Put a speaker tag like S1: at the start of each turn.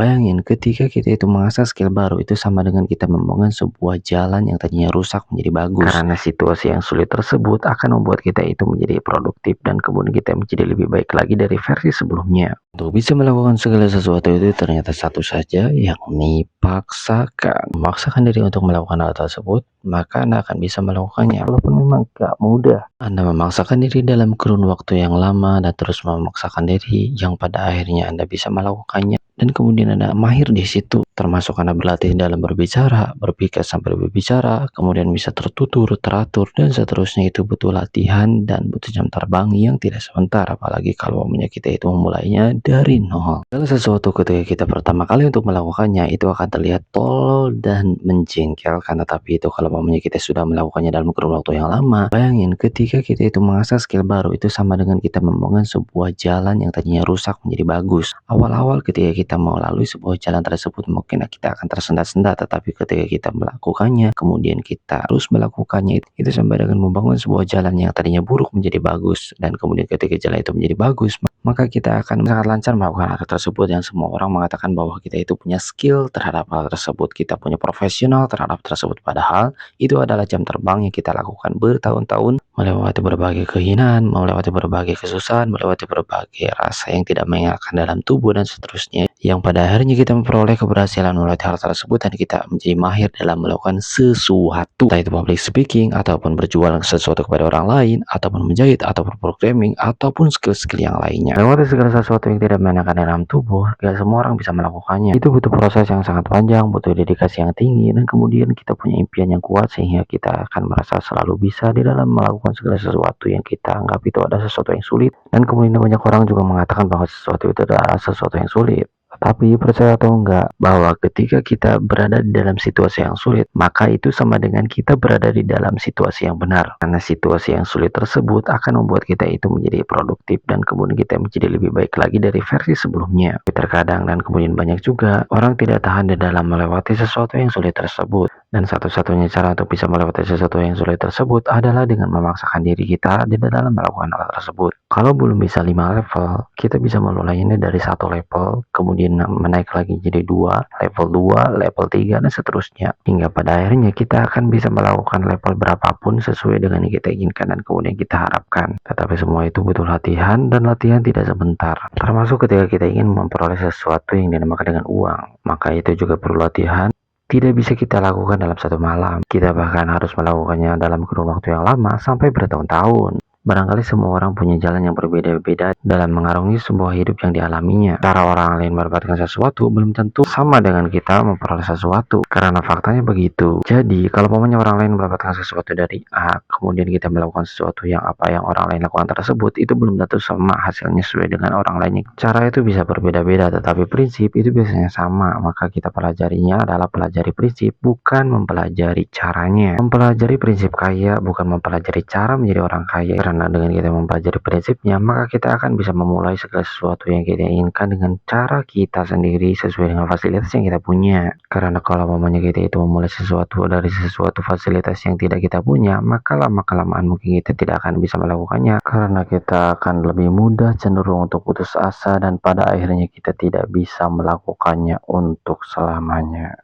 S1: Bayangin ketika kita itu mengasah skill baru itu sama dengan kita membangun sebuah jalan yang tadinya rusak menjadi bagus. Karena situasi yang sulit tersebut akan membuat kita itu menjadi produktif dan kemudian kita menjadi lebih baik lagi dari versi sebelumnya. Untuk bisa melakukan segala sesuatu itu ternyata satu saja, yakni paksakan. Memaksakan diri untuk melakukan hal tersebut, maka Anda akan bisa melakukannya. Walaupun memang gak mudah. Anda memaksakan diri dalam kurun waktu yang lama dan terus memaksakan diri yang pada akhirnya Anda bisa melakukannya. Dan kemudian Anda mahir di situ, termasuk Anda berlatih dalam berbicara, berpikir sampai berbicara, kemudian bisa tertutur, teratur, dan seterusnya. Itu butuh latihan dan butuh jam terbang yang tidak sebentar, apalagi kalau kita itu memulainya dari nol. Segala sesuatu ketika kita pertama kali untuk melakukannya itu akan terlihat tolol dan menjengkelkan, tetapi itu kalau kita sudah melakukannya dalam kurun waktu yang lama, bayangin ketika kita itu mengasah skill baru itu sama dengan kita membangun sebuah jalan yang tadinya rusak menjadi bagus. Awal-awal ketika kita melalui sebuah jalan tersebut mungkin kita akan tersendat-sendat, tetapi ketika kita melakukannya kemudian kita terus melakukannya itu sama dengan membangun sebuah jalan yang tadinya buruk menjadi bagus. Dan kemudian ketika jalan itu menjadi bagus, maka kita akan sangat lancar melakukan hal tersebut yang semua orang mengatakan bahwa kita itu punya skill terhadap hal tersebut, kita punya profesional terhadap tersebut, padahal itu adalah jam terbang yang kita lakukan bertahun-tahun, melewati berbagai kehinaan, melewati berbagai kesusahan, melewati berbagai rasa yang tidak mengenakan dalam tubuh dan seterusnya, yang pada akhirnya kita memperoleh keberhasilan melewati hal tersebut dan kita menjadi mahir dalam melakukan sesuatu, entah itu public speaking ataupun berjualan sesuatu kepada orang lain, ataupun menjahit, ataupun programming, ataupun skill-skill yang lainnya. Melewati segala sesuatu yang tidak mengenakan dalam tubuh, gak semua orang bisa melakukannya. Itu butuh proses yang sangat panjang, butuh dedikasi yang tinggi, dan kemudian kita punya impian yang kuat sehingga kita akan merasa selalu bisa di dalam melakukan segala sesuatu yang kita anggap itu ada sesuatu yang sulit. Dan kemudian banyak orang juga mengatakan bahwa sesuatu itu adalah sesuatu yang sulit. Tapi percaya atau enggak bahwa ketika kita berada di dalam situasi yang sulit, maka itu sama dengan kita berada di dalam situasi yang benar. Karena situasi yang sulit tersebut akan membuat kita itu menjadi produktif dan kemudian kita menjadi lebih baik lagi dari versi sebelumnya. Terkadang dan kemudian banyak juga orang tidak tahan di dalam melewati sesuatu yang sulit tersebut. Dan satu-satunya cara untuk bisa melewati sesuatu yang sulit tersebut adalah dengan memaksakan diri kita di dalam melakukan hal tersebut. Kalau belum bisa 5 level, kita bisa memulainya dari 1 level, kemudian menaik lagi jadi 2, level 3, dan seterusnya. Hingga pada akhirnya kita akan bisa melakukan level berapapun sesuai dengan yang kita inginkan dan kemudian kita harapkan. Tetapi semua itu butuh latihan, dan latihan tidak sebentar. Termasuk ketika kita ingin memperoleh sesuatu yang dinamakan dengan uang, maka itu juga perlu latihan. Tidak bisa kita lakukan dalam satu malam. Kita bahkan harus melakukannya dalam kurun waktu yang lama sampai bertahun-tahun. Barangkali semua orang punya jalan yang berbeda-beda dalam mengarungi sebuah hidup yang dialaminya. Cara orang lain mendapatkan sesuatu belum tentu sama dengan kita memperoleh sesuatu, karena faktanya begitu. Jadi, kalau orang lain mendapatkan sesuatu dari A, kemudian kita melakukan sesuatu yang apa yang orang lain lakukan tersebut, itu belum tentu sama hasilnya sesuai dengan orang lainnya. Cara itu bisa berbeda-beda, tetapi prinsip itu biasanya sama. Maka kita pelajarinya adalah pelajari prinsip, bukan mempelajari caranya. Mempelajari prinsip kaya, bukan mempelajari cara menjadi orang kaya. Karena dengan kita mempelajari prinsipnya, maka kita akan bisa memulai segala sesuatu yang kita inginkan dengan cara kita sendiri sesuai dengan fasilitas yang kita punya. Karena kalau kita itu memulai sesuatu dari sesuatu fasilitas yang tidak kita punya, maka lama-kelamaan mungkin kita tidak akan bisa melakukannya, karena kita akan lebih mudah cenderung untuk putus asa dan pada akhirnya kita tidak bisa melakukannya untuk selamanya.